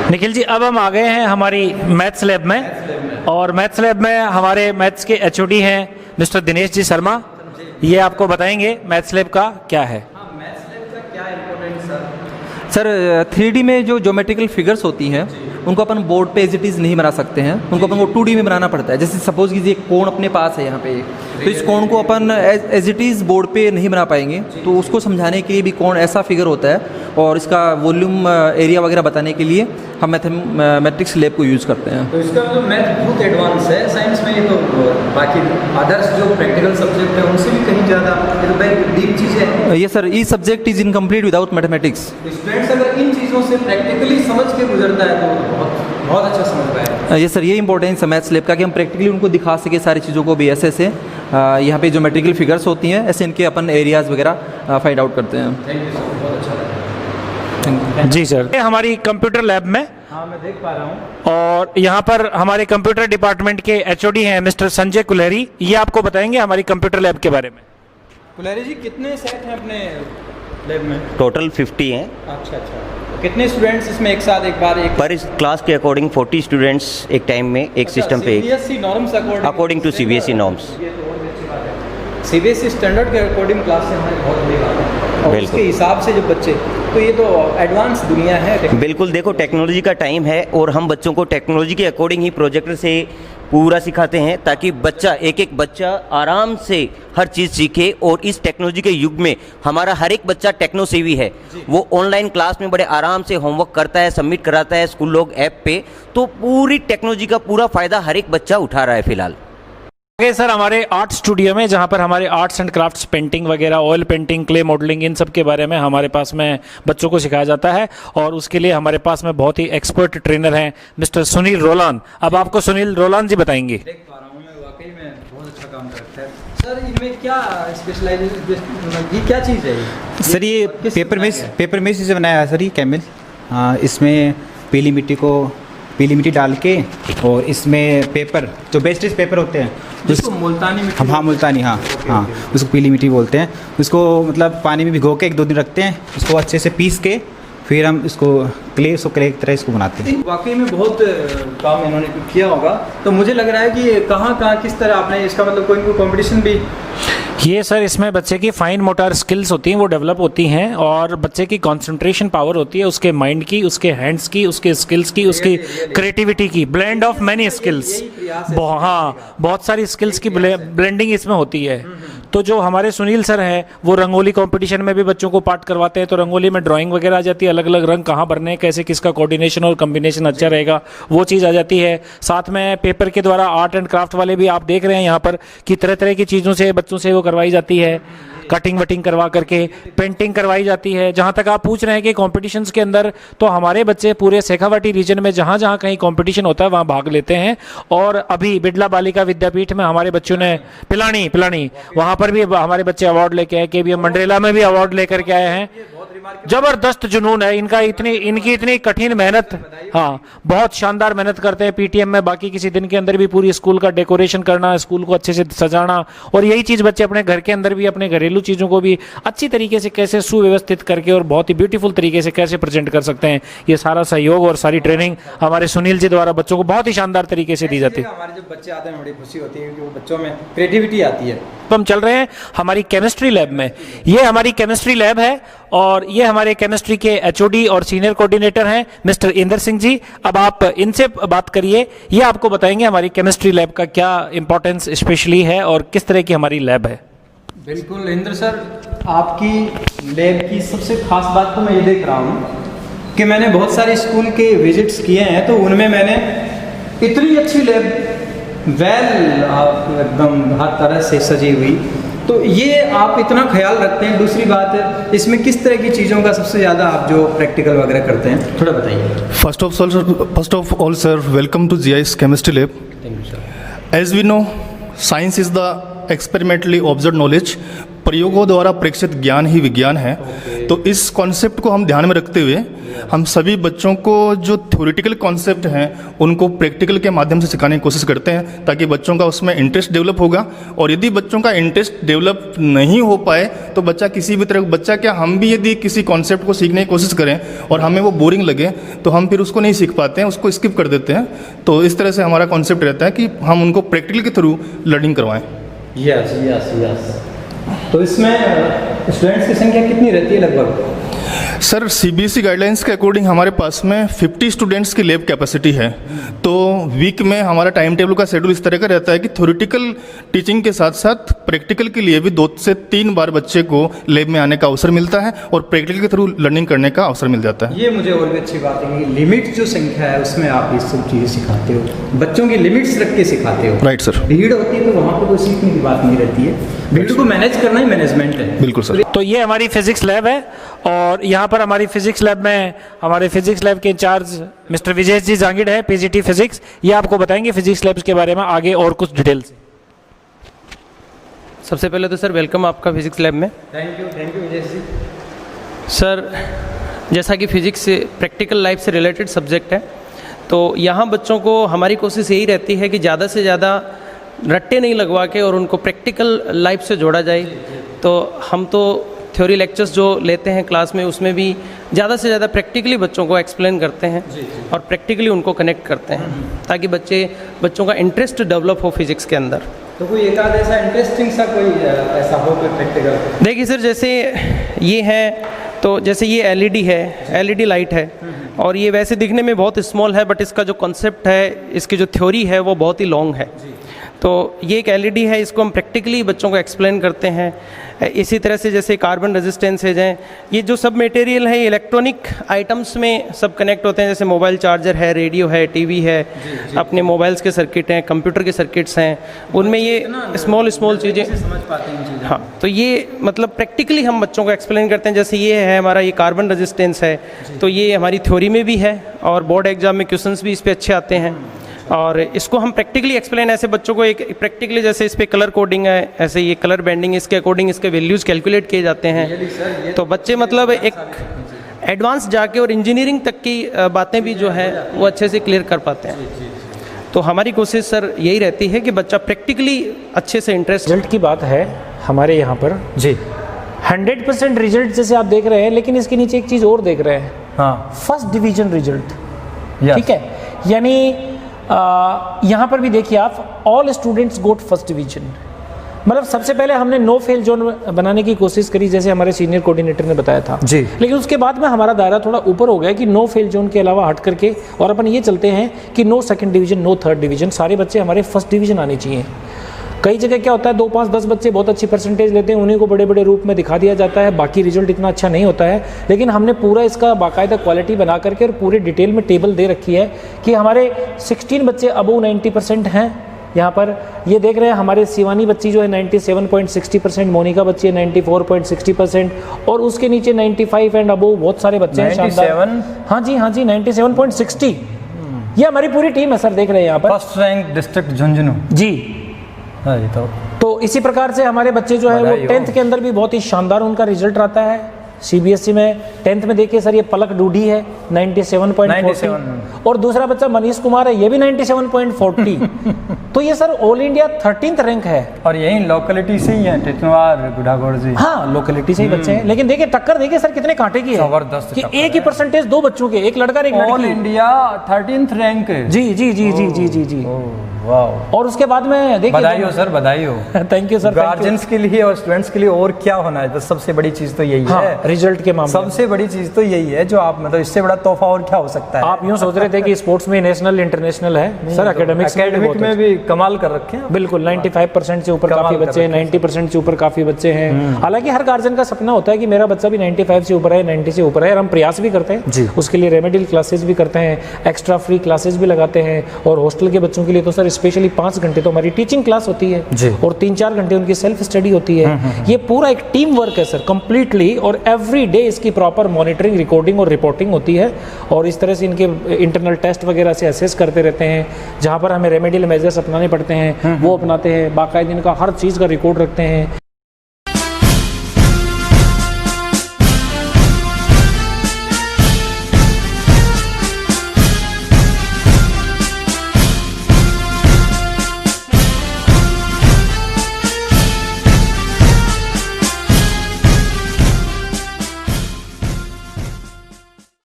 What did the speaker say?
निखिल जी, अब हम आ गए हैं हमारी मैथ्स लैब में, और मैथ्स लैब में हमारे मैथ्स के एचओडी हैं मिस्टर दिनेश जी शर्मा। ये आपको बताएंगे मैथ्स लैब का क्या है। मैथ्स लैब का क्या इम्पोर्टेंट सर 3D में जो ज्योमेट्रिकल फिगर्स होती हैं उनको अपन बोर्ड पे एज इट इज़ नहीं बना सकते हैं, उनको अपन को 2D में बनाना पड़ता है। जैसे सपोज कीजिए एक कोण अपने पास है यहाँ पे, तो इस कोण को अपन एज इट इज़ बोर्ड पे नहीं बना पाएंगे, तो उसको समझाने के लिए भी कोण ऐसा फिगर होता है, और इसका वॉल्यूम एरिया वगैरह बताने के लिए हम मैथमेटिक्स लैब को यूज़ करते हैं। तो इसका मतलब मैथ बहुत एडवांस है साइंस में, ये तो बाकी अदर्स जो प्रैक्टिकल सब्जेक्ट है उनसे भी कहीं ज़्यादा, ये तो very डीप चीज़ है। ये sir, E subject is incomplete without mathematics. Students अगर इन चीज़ों से प्रैक्टिकली समझ के गुजरता है तो बहुत अच्छा समझ पाएगा। ये सर, ये इंपॉर्टेंस है मैथ्स लैब का कि हम प्रैक्टिकली उनको दिखा सके सारी चीज़ों को भी। ऐसे यहाँ पे जो मेट्रिकल फिगर्स होती हैं ऐसे इनके अपन एरियाज़ वगैरह फाइंड आउट करते हैं। थैंक यू सर, बहुत अच्छा लगा। जी सर, ये हमारी कंप्यूटर लैब में, हाँ मैं देख पा रहा हूँ। और यहाँ पर हमारे कंप्यूटर डिपार्टमेंट के एचओडी हैं मिस्टर संजय कुलहरी। ये आपको बताएंगे हमारी कंप्यूटर लैब के बारे में। कुलहरी जी, कितने सेट हैं अपने लैब में? टोटल 50 हैं। अच्छा अच्छा, कितने स्टूडेंट्स इसमें एक साथ एक बार एक पर इस क्लास के अकॉर्डिंग 40 स्टूडेंट्स एक टाइम में एक सिस्टम पे CBSE norms according to CBSE norms. CBSE standard के अकॉर्डिंग क्लास से हमारी बहुत बड़ी बात है, और उसके हिसाब से जो बच्चे, तो ये तो एडवांस दुनिया है। बिल्कुल, देखो टेक्नोलॉजी का टाइम है और हम बच्चों को टेक्नोलॉजी के अकॉर्डिंग ही प्रोजेक्टर से पूरा सिखाते हैं, ताकि बच्चा एक बच्चा आराम से हर चीज़ सीखे। और इस टेक्नोलॉजी के युग में हमारा हर एक बच्चा टेक्नो सेवी है, वो ऑनलाइन क्लास में बड़े आराम से होमवर्क करता है, सबमिट कराता है स्कूल लोग ऐप पे, तो पूरी टेक्नोलॉजी का पूरा फ़ायदा हर एक बच्चा उठा रहा है फिलहाल। आगे सर हमारे आर्ट स्टूडियो में, जहाँ पर हमारे आर्ट्स एंड क्राफ्ट्स, पेंटिंग वगैरह, ऑयल पेंटिंग, क्ले मॉडलिंग, इन सब के बारे में हमारे पास में बच्चों को सिखाया जाता है, और उसके लिए हमारे पास में बहुत ही एक्सपर्ट ट्रेनर हैं मिस्टर सुनील रोलान। अब आपको सुनील रोलान जी बताएंगे। देख पा रहा हूँ मैं, वाकई में बहुत अच्छा काम करता है सर। इनमें क्या स्पेशलाइजेशन, ये क्या चीज़ है सर? ये पेपर मेस से बनाया है सर, ये कैमल। हाँ, इसमें पीली मिट्टी डाल के, और इसमें पेपर, जो वेस्टेज पेपर होते हैं जिसको मुल्तानी मिट्टी, हाँ मुल्तानी, हाँ उसको पीली मिट्टी बोलते हैं। उसको मतलब पानी में भिगो के 1-2 दिन रखते हैं, उसको अच्छे से पीस के फिर हम इसको क्ले की तरह इसको बनाते हैं। वाकई में बहुत काम इन्होंने किया होगा। तो मुझे लग रहा है कि कहाँ किस तरह आपने इसका मतलब कोई कंपटीशन भी? ये सर, इसमें बच्चे की फाइन मोटर स्किल्स होती हैं, वो डेवलप होती हैं, और बच्चे की कंसंट्रेशन पावर होती है, उसके माइंड की, उसके हैंड्स की, उसके स्किल्स की, उसकी क्रिएटिविटी की, ब्लेंड ऑफ मैनी स्किल्स। हाँ, बहुत सारी स्किल्स की ब्लेंडिंग इसमें होती है। तो जो हमारे सुनील सर हैं, वो रंगोली कंपटीशन में भी बच्चों को पार्ट करवाते हैं, तो रंगोली में ड्राइंग वगैरह आ जाती है, अलग अलग रंग कहाँ भरने हैं, कैसे किसका कोऑर्डिनेशन और कम्बिनेशन अच्छा रहेगा, वो चीज़ आ जाती है। साथ में पेपर के द्वारा आर्ट एंड क्राफ्ट वाले भी आप देख रहे हैं यहाँ पर कि तरह तरह की चीज़ों से बच्चों से वो करवाई जाती है, कटिंग वटिंग करवा करके पेंटिंग करवाई जाती है। जहाँ तक आप पूछ रहे हैं कि कॉम्पिटिशन्स के अंदर, तो हमारे बच्चे पूरे शेखावाटी रीजन में जहाँ जहाँ कहीं कॉम्पिटिशन होता है वहाँ भाग लेते हैं। और अभी बिड़ला बालिका विद्यापीठ में हमारे बच्चों ने पिलानी वहाँ पर भी हमारे बच्चे अवार्ड लेके आए, KBM मंडरेला में भी अवार्ड लेकर के आए हैं। जबरदस्त जुनून है इनका, इनकी इतनी कठिन मेहनत, हाँ बहुत शानदार मेहनत करते हैं PTM में। बाकी किसी दिन के अंदर भी पूरी स्कूल का डेकोरेशन करना, स्कूल को अच्छे से सजाना, और यही चीज़ बच्चे अपने घर के अंदर भी अपने घरेलू चीज़ों को भी अच्छी तरीके से कैसे सुव्यवस्थित करके और बहुत ही ब्यूटीफुल तरीके से कैसे प्रेजेंट कर सकते हैं, ये सारा सहयोग और सारी ट्रेनिंग हमारे सुनील जी द्वारा बच्चों को बहुत ही शानदार तरीके से दी जाती है। हमारे जब बच्चे आते हैं बड़ी खुशी होती है, क्योंकि बच्चों में क्रिएटिविटी आती है। तो हम चल रहे हैं हमारी केमिस्ट्री लैब में। ये हमारी केमिस्ट्री लैब है, और ये हमारे केमिस्ट्री के एचओडी और सीनियर कोऑर्डिनेटर हैं मिस्टर इंदर सिंह जी। अब आप इनसे बात करिए, ये आपको बताएंगे हमारी केमिस्ट्री लैब का क्या इंपॉर्टेंस स्पेशली है और किस तरह की हमारी लैब है। बिल्कुल इंद्र सर, आपकी लैब की सबसे खास बात तो मैं ये देख रहा हूँ कि मैंने बहुत सारे स्कूल के विजिट्स किए हैं, तो उनमें मैंने इतनी अच्छी लैब, एकदम हर तरह से सजी हुई, तो ये आप इतना ख्याल रखते हैं। दूसरी बात है, इसमें किस तरह की चीज़ों का सबसे ज़्यादा आप जो प्रैक्टिकल वगैरह करते हैं, थोड़ा बताइए। First of all sir, welcome to GIS chemistry lab. Thank you sir. As we know, science is the experimentally observed knowledge प्रयोगों द्वारा प्रेक्षित ज्ञान ही विज्ञान है। तो इस कॉन्सेप्ट को हम ध्यान में रखते हुए हम सभी बच्चों को जो थ्योरेटिकल कॉन्सेप्ट हैं उनको प्रैक्टिकल के माध्यम से सिखाने की कोशिश करते हैं, ताकि बच्चों का उसमें इंटरेस्ट डेवलप होगा। और यदि बच्चों का इंटरेस्ट डेवलप नहीं हो पाए तो बच्चा किसी भी तरह बच्चा क्या हम भी यदि किसी कॉन्सेप्ट को सीखने की कोशिश करें और हमें वो बोरिंग लगे तो हम फिर उसको नहीं सीख पाते हैं, उसको स्किप कर देते हैं। तो इस तरह से हमारा कॉन्सेप्ट रहता है कि हम उनको प्रैक्टिकल के थ्रू लर्निंग करवाएं। Yes yes yes. तो इसमें स्टूडेंट्स की संख्या कितनी रहती है लगभग? सर सीबीएसई गाइडलाइंस के अकॉर्डिंग हमारे पास में 50 स्टूडेंट्स की लैब कैपेसिटी है। तो वीक में हमारा टाइम टेबल का शेड्यूल इस तरह का रहता है कि थ्योरेटिकल टीचिंग के साथ साथ प्रैक्टिकल के लिए भी 2 से 3 बार बच्चे को लैब में आने का अवसर मिलता है और प्रैक्टिकल के थ्रू लर्निंग करने का अवसर मिल जाता है। ये मुझे और भी अच्छी बात है कि लिमिट जो संख्या है उसमें आप ये सब चीज़ें सिखाते हो, बच्चों की लिमिट्स रख के सिखाते हो। Right sir. भीड़ होती है तो वहाँ पर कोई सीखने की बात नहीं रहती है, भीड़ को मैनेज करना ही मैनेजमेंट है। बिल्कुल सर। तो ये हमारी फिजिक्स लैब है और यहाँ पर हमारी फिजिक्स लैब में हमारे फिजिक्स लैब के इंचार्ज मिस्टर विजय जी जांगिड़ है, पीजीटी फिजिक्स। ये आपको बताएंगे फिजिक्स लैब्स के बारे में आगे और कुछ डिटेल्स। सबसे पहले तो सर वेलकम आपका फिजिक्स लैब में। Thank you Vijay ji. Sir जैसा कि फिजिक्स प्रैक्टिकल लाइफ से रिलेटेड सब्जेक्ट है, तो यहाँ बच्चों को हमारी कोशिश यही रहती है कि ज़्यादा से ज़्यादा रट्टे नहीं लगवा के और उनको प्रैक्टिकल लाइफ से जोड़ा जाए। तो हम तो थ्योरी लेक्चर्स जो लेते हैं क्लास में उसमें भी ज़्यादा से ज़्यादा प्रैक्टिकली बच्चों को एक्सप्लेन करते हैं और प्रैक्टिकली उनको कनेक्ट करते हैं ताकि बच्चों का इंटरेस्ट डेवलप हो फिजिक्स के अंदर। तो कोई एक आध ऐसा इंटरेस्टिंग सा कोई ऐसा हो कोई प्रैक्टिकल? देखिए सर, जैसे ये है तो जैसे ये एलईडी है, एलईडी लाइट है और ये वैसे दिखने में बहुत स्मॉल है, बट इसका जो कॉन्सेप्ट है, इसकी जो थ्योरी है वो बहुत ही लॉन्ग है। तो ये एक एलईडी है, इसको हम प्रैक्टिकली बच्चों को एक्सप्लेन करते हैं। इसी तरह से जैसे कार्बन रेजिस्टेंसेज हैं, ये जो सब मटेरियल है इलेक्ट्रॉनिक आइटम्स में सब कनेक्ट होते हैं। जैसे मोबाइल चार्जर है, रेडियो है, टीवी है, अपने मोबाइल्स के सर्किट हैं, कंप्यूटर के सर्किट्स हैं, उनमें ये स्मॉल चीज़ें समझ पाते हैं चीज़ें। हाँ, तो ये मतलब प्रैक्टिकली हम बच्चों को एक्सप्लेन करते हैं। जैसे ये है हमारा, ये कार्बन रेजिस्टेंस है, तो ये हमारी थ्योरी में भी है और बोर्ड एग्जाम में क्वेश्चंस भी इस पर अच्छे आते हैं। और इसको हम प्रैक्टिकली एक्सप्लेन ऐसे बच्चों को एक प्रैक्टिकली, जैसे इस पे कलर कोडिंग है, ऐसे ये कलर बैंडिंग, इसके अकॉर्डिंग इसके वैल्यूज़ कैलकुलेट किए जाते हैं। तो बच्चे मतलब एक एडवांस जाके और इंजीनियरिंग तक की बातें भी जो है वो अच्छे से क्लियर कर पाते हैं। तो हमारी कोशिश सर यही रहती है कि बच्चा प्रैक्टिकली अच्छे से इंटरेस्ट। रिजल्ट की बात है हमारे यहाँ पर जी 100% रिजल्ट जैसे आप देख रहे हैं, लेकिन इसके नीचे एक चीज़ और देख रहे हैं। हाँ, फर्स्ट डिवीजन रिजल्ट, ठीक है। यानी यहाँ पर भी देखिए आप, ऑल स्टूडेंट्स गोट फर्स्ट डिवीजन। मतलब सबसे पहले हमने नो फेल जोन बनाने की कोशिश करी, जैसे हमारे सीनियर कोऑर्डिनेटर ने बताया था जी। लेकिन उसके बाद में हमारा दायरा थोड़ा ऊपर हो गया कि नो फेल जोन के अलावा हट करके और अपन ये चलते हैं कि no second division, no third division, सारे बच्चे हमारे फर्स्ट डिवीजन आने चाहिए। कई जगह क्या होता है, 2, 5, 10 बच्चे बहुत अच्छी परसेंटेज लेते हैं, उन्हीं को बड़े बड़े रूप में दिखा दिया जाता है, बाकी रिजल्ट इतना अच्छा नहीं होता है। लेकिन हमने पूरा इसका बाकायदा क्वालिटी बना करके और पूरे डिटेल में टेबल दे रखी है कि हमारे 16 बच्चे अबव 90% हैं। यहाँ पर ये देख रहे हैं हमारे शिवानी बच्ची जो है 97.60%, मोनिका बच्ची है 94.60% और उसके नीचे 95 एंड अबव बहुत सारे बच्चे हैं। 97? हाँ जी 97.60। ये हमारी पूरी टीम है सर, देख रहे हैं यहाँ पर। फर्स्ट रैंक डिस्ट्रिक्ट झुंझुनू जी। हाँ, ये तो इसी प्रकार से हमारे बच्चे जो है वो 10th के अंदर भी बहुत ही शानदार उनका रिजल्ट आता है। सीबीएसई में 10th में देखिए सर, ये पलक डूडी है 97.40 और दूसरा बच्चा मनीष कुमार है, ये भी 97.40। तो ये sir all India 13th rank है। और यही लोकेलिटी से ही है, टिटनवार, गुढ़ागौड़ जी। हाँ, लोकेलिटी से ही बच्चे हैं। लेकिन देखिए टक्कर देखिए सर कितने कांटे की है, जबरदस्त कि एक ही परसेंटेज 2 बच्चों के, एक लड़का और एक लड़की। All India 13th rank. जी जी जी जी जी जी जी। वाह। और उसके बाद में देखिए, बधाई हो सर, बधाई हो। Thank you sir. गार्जियंस के लिए और स्टूडेंट्स के लिए और क्या होना है, बस सबसे बड़ी चीज तो यही है। रिजल्ट के मामले सबसे बड़ी चीज तो यही है, जो आप मतलब इससे बड़ा तोहफा और क्या हो सकता है। आप यूं सोच रहे थे कि स्पोर्ट्स में नेशनल इंटरनेशनल है सर, एकेडमिक में भी कमाल कर रखे हैं बिल्कुल। 95% से ऊपर काफी बच्चे हैं, 90% से ऊपर काफी बच्चे हैं। हालांकि हर गार्जियन का सपना होता है कि मेरा बच्चा भी 95 से ऊपर है, 90 से ऊपर है, और हम प्रयास भी करते हैं उसके लिए। रेमेडियल क्लासेस भी करते हैं, एक्स्ट्रा फ्री क्लासेस भी लगाते हैं, और हॉस्टल के बच्चों के लिए तो सर स्पेशली 5 घंटे तो हमारी टीचिंग क्लास होती है और 3-4 घंटे उनकी सेल्फ स्टडी होती है। ये पूरा एक टीम वर्क है सर कंप्लीटली, और एवरी डे इसकी प्रॉपर मॉनिटरिंग, रिकॉर्डिंग और रिपोर्टिंग होती है। और इस तरह से इनके इंटरनल टेस्ट वगैरह से असेस करते रहते हैं, जहाँ पर हमें रेमेडियल मेजर्स अपनाने पड़ते हैं वो अपनाते हैं, बाकायदा इनका हर चीज़ का रिकॉर्ड रखते हैं।